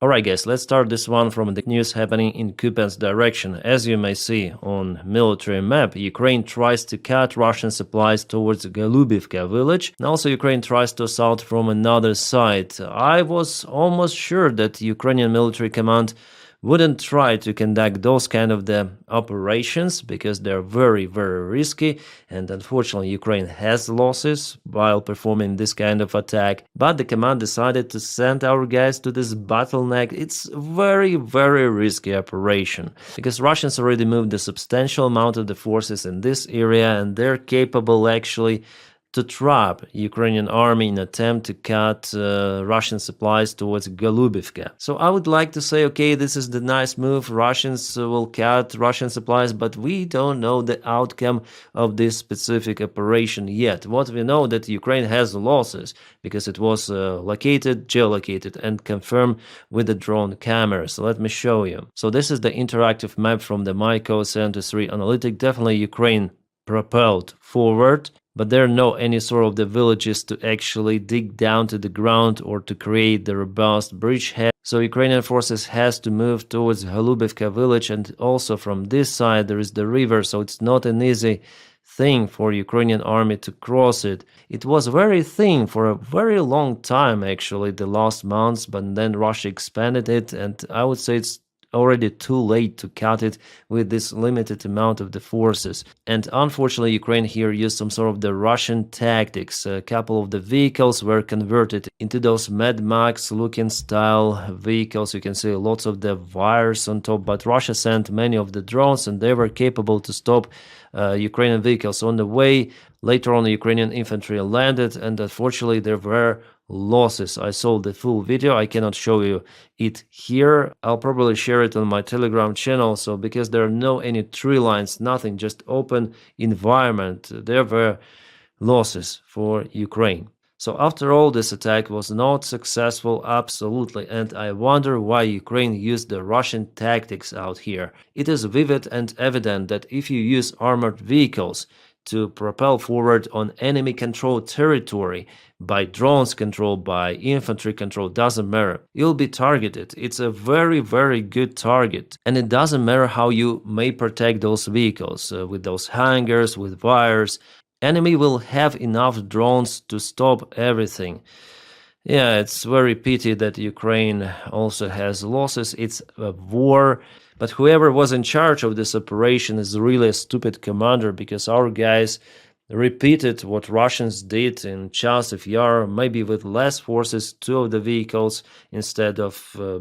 Alright guys, let's start this one from the news happening in Kupiansk direction. As you may see on military map, Ukraine tries to cut Russian supplies towards Golubivka village, and also Ukraine tries to assault from another side. I was almost sure that Ukrainian military command wouldn't try to conduct those kind of the operations because they're very risky, and unfortunately Ukraine has losses while performing this kind of attack. But the command decided to send our guys to this bottleneck. It's very risky operation because Russians already moved a substantial amount of the forces in this area, and they're capable actually to trap Ukrainian army in attempt to cut Russian supplies towards Golubivka. So I would like to say, okay, this is the nice move, Russians will cut Russian supplies, but we don't know the outcome of this specific operation yet. What we know that Ukraine has losses because it was located, geolocated and confirmed with the drone cameras. So let me show you. So this is the interactive map from the MyCo73 analytic. Definitely Ukraine propelled forward, but there are no any sort of the villages to actually dig down to the ground or to create the robust bridgehead. So Ukrainian forces has to move towards Golubivka village, and also from this side there is the river, so it's not an easy thing for Ukrainian army to cross it. It was very thin for a very long time actually the last months, but then Russia expanded it, and I would say it's already too late to cut it with this limited amount of the forces. And unfortunately Ukraine here used some sort of the Russian tactics. A couple of the vehicles were converted into those Mad Max looking style vehicles. You can see lots of the wires on top, but Russia sent many of the drones and they were capable to stop Ukrainian vehicles on the way. Later on the Ukrainian infantry landed, and unfortunately there were losses. I saw the full video, I cannot show you it here. I'll probably share it on my Telegram channel. So because there are no any tree lines, nothing, just open environment, there were losses for Ukraine. So after all, this attack was not successful, absolutely, and I wonder why Ukraine used the Russian tactics out here. It is vivid and evident that if you use armored vehicles to propel forward on enemy-controlled territory, by drones controlled, by infantry control, doesn't matter. You'll be targeted. It's a very good target. And it doesn't matter how you may protect those vehicles, with those hangars, with wires. Enemy will have enough drones to stop everything. Yeah, it's very pity that Ukraine also has losses. It's a war. But whoever was in charge of this operation is really a stupid commander, because our guys repeated what Russians did in Chasiv Yar, maybe with less forces, 2 of the vehicles instead of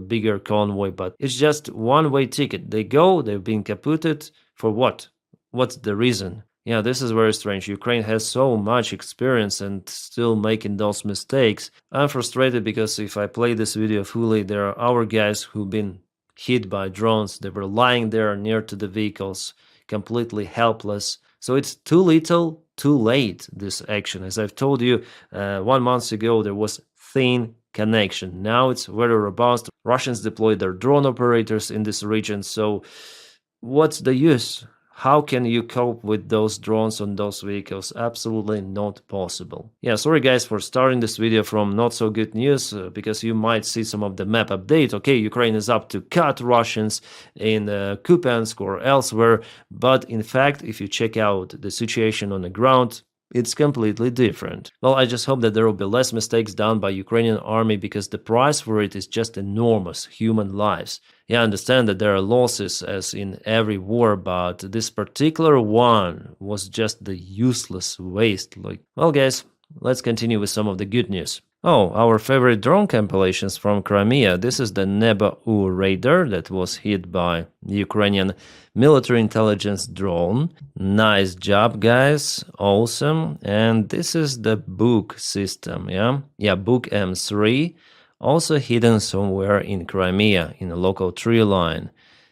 bigger convoy. But it's just one-way ticket. They go, they've been kaputted. For what? What's the reason? Yeah, this is very strange. Ukraine has so much experience and still making those mistakes. I'm frustrated because if I play this video fully, there are our guys who've been hit by drones. They were lying there near to the vehicles, completely helpless. So it's too little, too late, this action. As I've told you, 1 month ago, there was thin connection. Now it's very robust. Russians deployed their drone operators in this region. So what's the use? How can you cope with those drones on those vehicles? Absolutely not possible. Yeah, sorry guys for starting this video from not so good news, because you might see some of the map update. Okay, Ukraine is up to cut Russians in Kupiansk or elsewhere, but in fact, if you check out the situation on the ground, it's completely different. Well, I just hope that there will be less mistakes done by Ukrainian army, because the price for it is just enormous, human lives. Yeah, I understand that there are losses as in every war, but this particular one was just the useless waste. Well guys, let's continue with some of the good news. Oh, our favorite drone compilations from Crimea. This is the Neba-U radar that was hit by Ukrainian military intelligence drone. Nice job, guys. Awesome. And this is the Buk system, yeah, Buk M3, also hidden somewhere in Crimea in a local tree line.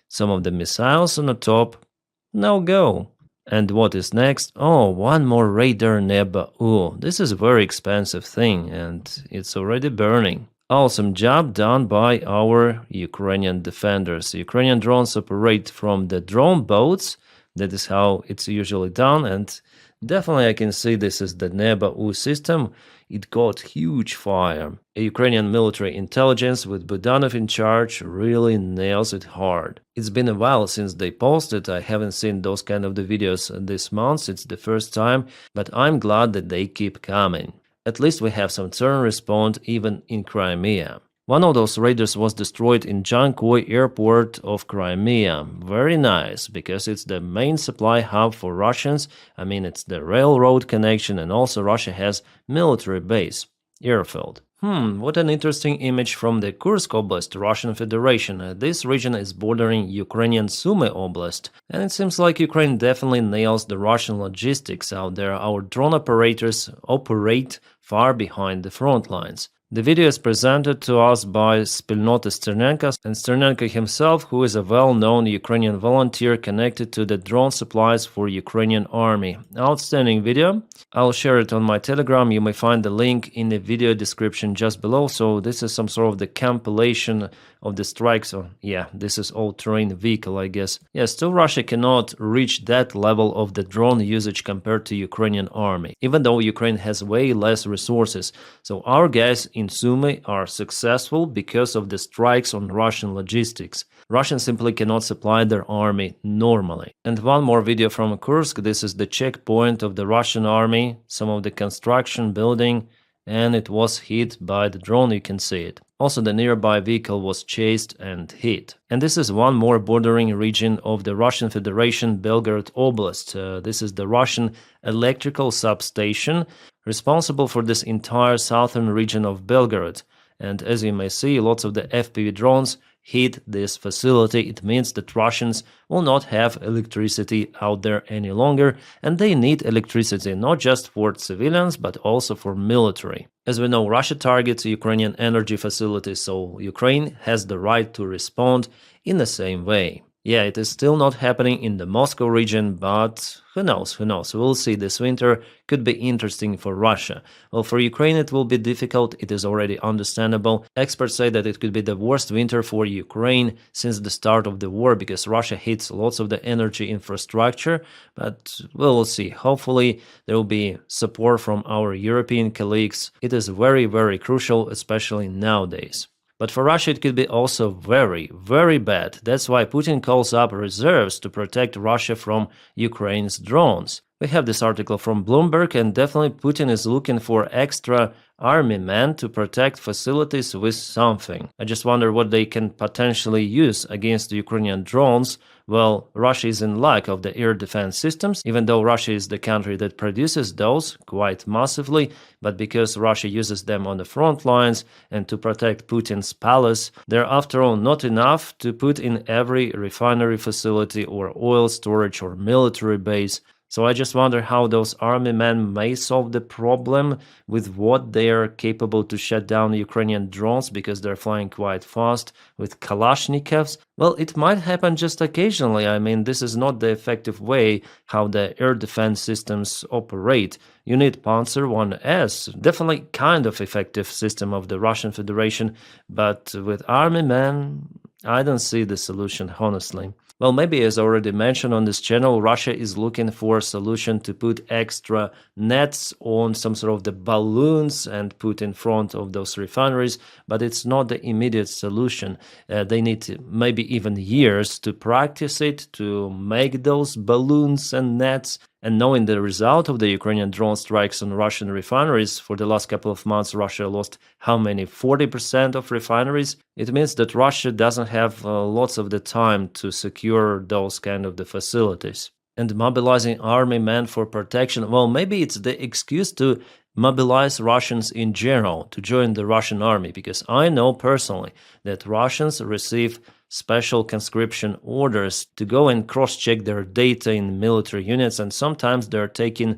Some of the missiles on the top, no go. And what is next? Oh, one more radar Neba-U. This is a very expensive thing, and it's already burning. Awesome job done by our Ukrainian defenders. Ukrainian drones operate from the drone boats. That is how it's usually done, and Definitely, I can see this is the Neba-U system. It got huge fire. A Ukrainian military intelligence with Budanov in charge really nails it hard. It's been a while since they posted. I haven't seen those kind of the videos this month. It's the first time, but I'm glad that they keep coming. At least we have some turn response even in Crimea. One of those raiders was destroyed in Jankoy airport of Crimea. Very nice, because it's the main supply hub for Russians. I mean, it's the railroad connection, and also Russia has military base, airfield. What an interesting image from the Kursk Oblast, Russian Federation. This region is bordering Ukrainian Sumy Oblast, and it seems like Ukraine definitely nails the Russian logistics out there. Our drone operators operate far behind the front lines. The video is presented to us by Spilnota Sternenko, and Sternenko himself, who is a well-known Ukrainian volunteer connected to the drone supplies for Ukrainian army. Outstanding video. I'll share it on my Telegram. You may find the link in the video description just below. So this is some sort of the compilation of the strikes. So yeah, this is all-terrain vehicle, I guess. Yeah, still Russia cannot reach that level of the drone usage compared to Ukrainian army, even though Ukraine has way less resources. So our guys in Sumy are successful because of the strikes on Russian logistics. Russians simply cannot supply their army normally. And one more video from Kursk. This is the checkpoint of the Russian army, some of the construction building, and it was hit by the drone, you can see it. Also, the nearby vehicle was chased and hit. And this is one more bordering region of the Russian Federation, Belgorod Oblast. This is the Russian electrical substation responsible for this entire southern region of Belgorod. And as you may see, lots of the FPV drones hit this facility. It means that Russians will not have electricity out there any longer, and they need electricity not just for civilians but also for military. As we know, Russia targets Ukrainian energy facilities, so Ukraine has the right to respond in the same way. Yeah, it is still not happening in the Moscow region, but who knows, we'll see. This winter could be interesting for Russia. Well, for Ukraine it will be difficult, it is already understandable. Experts say that it could be the worst winter for Ukraine since the start of the war, because Russia hits lots of the energy infrastructure, but we'll see. Hopefully there will be support from our European colleagues. It is very, very crucial, especially nowadays. But for Russia it could be also very, very bad. That's why Putin calls up reserves to protect Russia from Ukraine's drones. We have this article from Bloomberg, and definitely Putin is looking for extra army men to protect facilities with something. I just wonder what they can potentially use against the Ukrainian drones. Well, Russia is in lack of the air defense systems, even though Russia is the country that produces those quite massively, but because Russia uses them on the front lines and to protect Putin's palace, they're after all not enough to put in every refinery facility or oil storage or military base. So I just wonder how those army men may solve the problem with what they are capable to shut down Ukrainian drones, because they're flying quite fast with Kalashnikovs. Well, it might happen just occasionally. I mean, this is not the effective way how the air defense systems operate. You need Panzer 1S, definitely kind of effective system of the Russian Federation, but with army men, I don't see the solution, honestly. Well, maybe as already mentioned on this channel, Russia is looking for a solution to put extra nets on some sort of the balloons and put in front of those refineries, but it's not the immediate solution. They need maybe even years to practice it, to make those balloons and nets. And knowing the result of the Ukrainian drone strikes on Russian refineries, for the last couple of months Russia lost how many? 40% of refineries? It means that Russia doesn't have lots of the time to secure those kind of the facilities. And mobilizing army men for protection, well, maybe it's the excuse to mobilize Russians in general to join the Russian army, because I know personally that Russians receive special conscription orders to go and cross-check their data in military units, and sometimes they're taken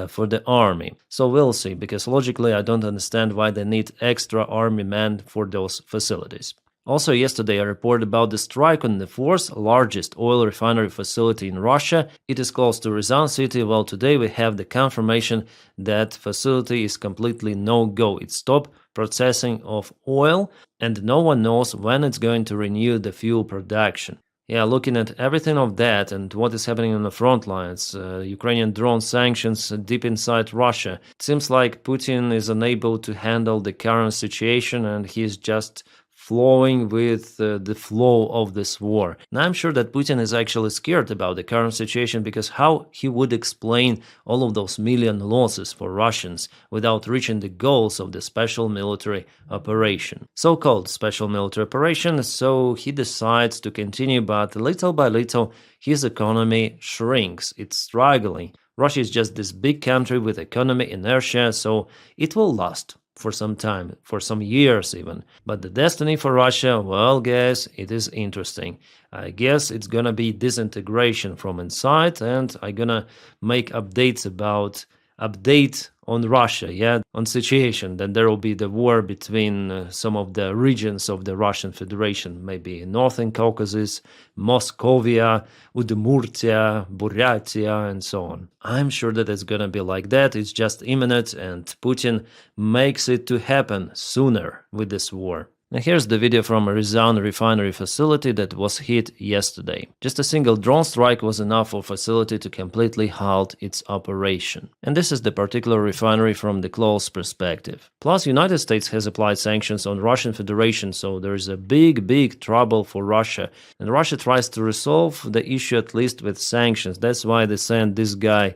for the army. So we'll see, because logically I don't understand why they need extra army men for those facilities. Also, yesterday I reported about the strike on the fourth largest oil refinery facility in Russia. It is close to Ryazan city. Well, today we have the confirmation that facility is completely no-go. It stopped processing of oil, and no one knows when it's going to renew the fuel production. Yeah, looking at everything of that and what is happening on the front lines, Ukrainian drone sanctions deep inside Russia, it seems like Putin is unable to handle the current situation and he's just flowing with the flow of this war. And I'm sure that Putin is actually scared about the current situation because how he would explain all of those million losses for Russians without reaching the goals of the special military operation. So-called special military operation, so he decides to continue, but little by little his economy shrinks. It's struggling. Russia is just this big country with economy inertia, so it will last for some time, for some years even. But the destiny for Russia, well, guys, it is interesting. I guess it's gonna be disintegration from inside, and I'm gonna make updates about update on Russia, yeah, on situation. Then there will be the war between some of the regions of the Russian Federation, maybe Northern Caucasus, Moscovia, Udmurtia, Buryatia, and so on. I'm sure that it's gonna be like that. It's just imminent, and Putin makes it to happen sooner with this war. Now here's the video from a Ryazan refinery facility that was hit yesterday. Just a single drone strike was enough for facility to completely halt its operation. And this is the particular refinery from the close perspective. Plus, United States has applied sanctions on Russian Federation, so there is a big trouble for Russia. And Russia tries to resolve the issue at least with sanctions. That's why they sent this guy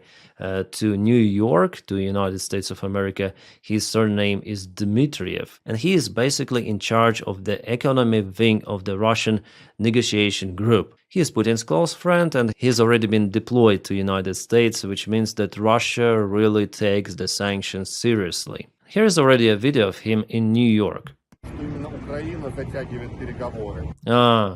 to New York, to United States of America. His surname is Dmitriev, and he is basically in charge of the economy wing of the Russian negotiation group. He is Putin's close friend, and he's already been deployed to United States, which means that Russia really takes the sanctions seriously. Here is already a video of him in New York.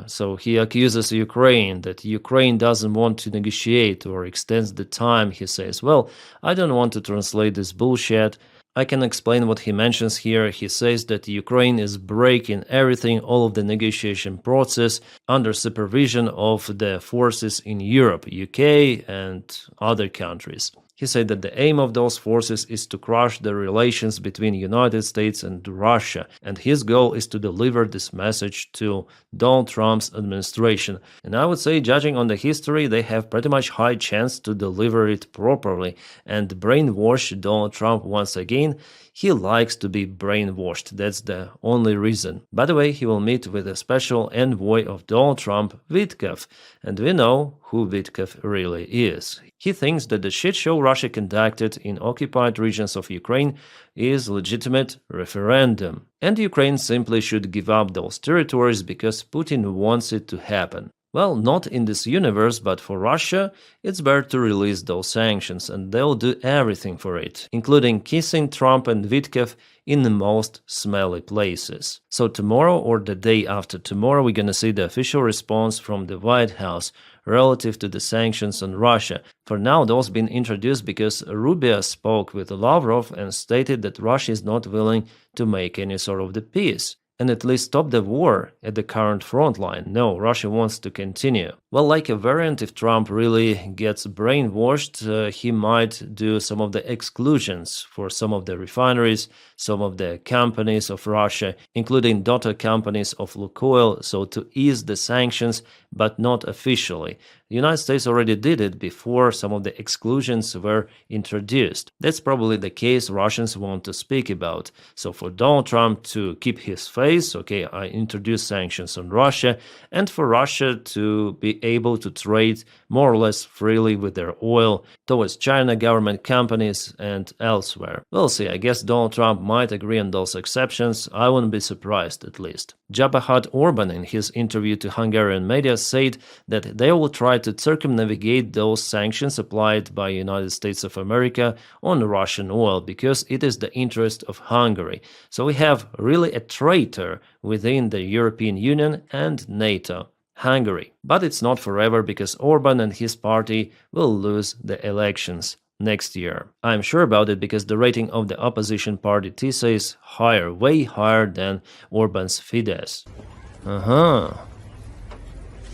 So he accuses Ukraine that Ukraine doesn't want to negotiate or extends the time, he says. Well, I don't want to translate this bullshit. I can explain what he mentions here. He says that Ukraine is breaking everything, all of the negotiation process, under supervision of the forces in Europe, UK, and other countries. He said that the aim of those forces is to crush the relations between United States and Russia, and his goal is to deliver this message to Donald Trump's administration. And I would say, judging on the history, they have pretty much high chance to deliver it properly and brainwash Donald Trump once again. He likes to be brainwashed, that's the only reason. By the way, he will meet with a special envoy of Donald Trump, Witkoff, and we know who Witkoff really is. He thinks that the shit show Russia conducted in occupied regions of Ukraine is legitimate referendum, and Ukraine simply should give up those territories because Putin wants it to happen. Well, not in this universe, but for Russia, it's better to release those sanctions, and they'll do everything for it, including kissing Trump and Witkoff in the most smelly places. So tomorrow or the day after tomorrow, we're gonna see the official response from the White House relative to the sanctions on Russia. For now, those been introduced because Rubio spoke with Lavrov and stated that Russia is not willing to make any sort of the peace and at least stop the war at the current front line. No, Russia wants to continue. Well, like a variant, if Trump really gets brainwashed, he might do some of the exclusions for some of the refineries, some of the companies of Russia, including daughter companies of Lukoil, so to ease the sanctions, but not officially. The United States already did it before some of the exclusions were introduced. That's probably the case Russians want to speak about. So for Donald Trump to keep his face, okay, I introduce sanctions on Russia, and for Russia to be able to trade more or less freely with their oil towards China, government companies, and elsewhere. We'll see. I guess Donald Trump might agree on those exceptions. I wouldn't be surprised, at least. Jabahat Orban, in his interview to Hungarian media, said that they will try to circumnavigate those sanctions applied by United States of America on Russian oil because it is the interest of Hungary. So we have really a traitor within the European Union and NATO. Hungary. But it's not forever because Orban and his party will lose the elections next year. I'm sure about it because the rating of the opposition party TISA is higher, way higher than Orban's Fidesz.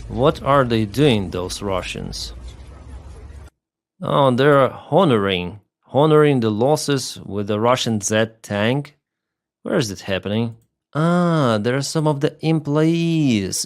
What are they doing, those Russians? Oh, they're honoring the losses with the Russian Z tank. Where is it happening? Ah, there are some of the employees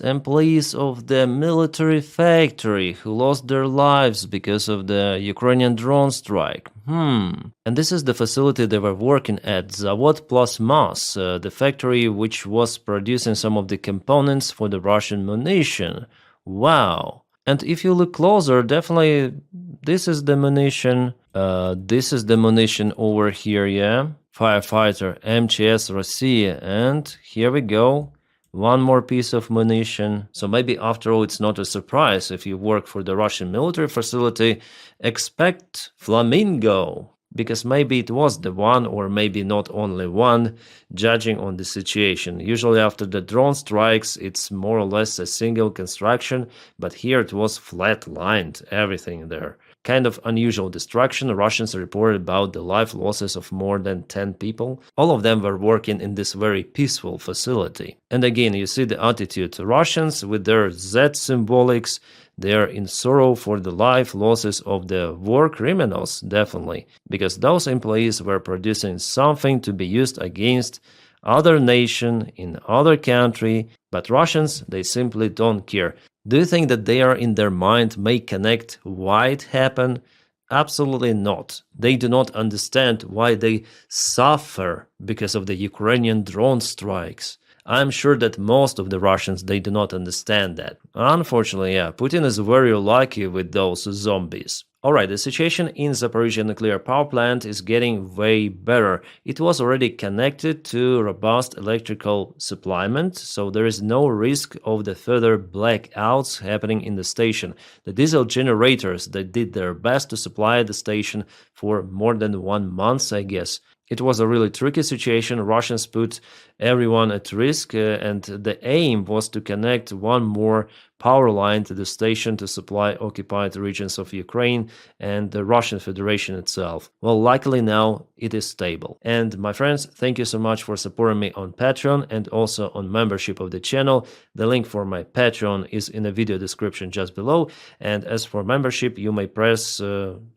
of the military factory who lost their lives because of the Ukrainian drone strike. And this is the facility they were working at, Zavod Plasmas, the factory which was producing some of the components for the Russian munition. Wow. And if you look closer, definitely this is the munition. This is the munition over here, yeah. Firefighter MCS Россия, and here we go. One more piece of munition. So maybe after all, it's not a surprise if you work for the Russian military facility. Expect Flamingo, because maybe it was the one, or maybe not only one, judging on the situation. Usually after the drone strikes, it's more or less a single construction, but here it was flat-lined, everything there. Kind of unusual destruction. Russians reported about the life losses of more than 10 people. All of them were working in this very peaceful facility. And again, you see the attitude. Russians with their Z symbolics, they are in sorrow for the life losses of the war criminals, definitely, because those employees were producing something to be used against other nation in other country, but Russians, they simply don't care. Do you think that they are in their mind may connect why it happened? Absolutely not. They do not understand why they suffer because of the Ukrainian drone strikes. I'm sure that most of the Russians, they do not understand that. Unfortunately, yeah, Putin is very lucky with those zombies. Alright, the situation in Zaporizhzhia nuclear power plant is getting way better. It was already connected to robust electrical supplyment, so there is no risk of the further blackouts happening in the station. The diesel generators, they did their best to supply the station for more than 1 month, I guess. It was a really tricky situation. Russians put everyone at risk, and the aim was to connect one more power line to the station to supply occupied regions of Ukraine and the Russian Federation itself. Well, luckily now it is stable. And my friends, thank you so much for supporting me on Patreon and also on membership of the channel. The link for my Patreon is in the video description just below. And as for membership, you may press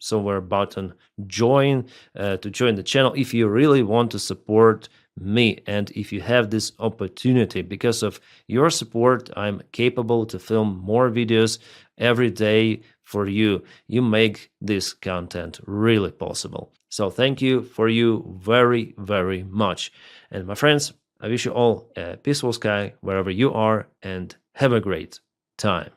somewhere button join to join the channel if you really want to support me, and if you have this opportunity. Because of your support, I'm capable to film more videos every day for you. You make this content really possible. So thank you for you very, very much. And my friends, I wish you all a peaceful sky wherever you are, and have a great time.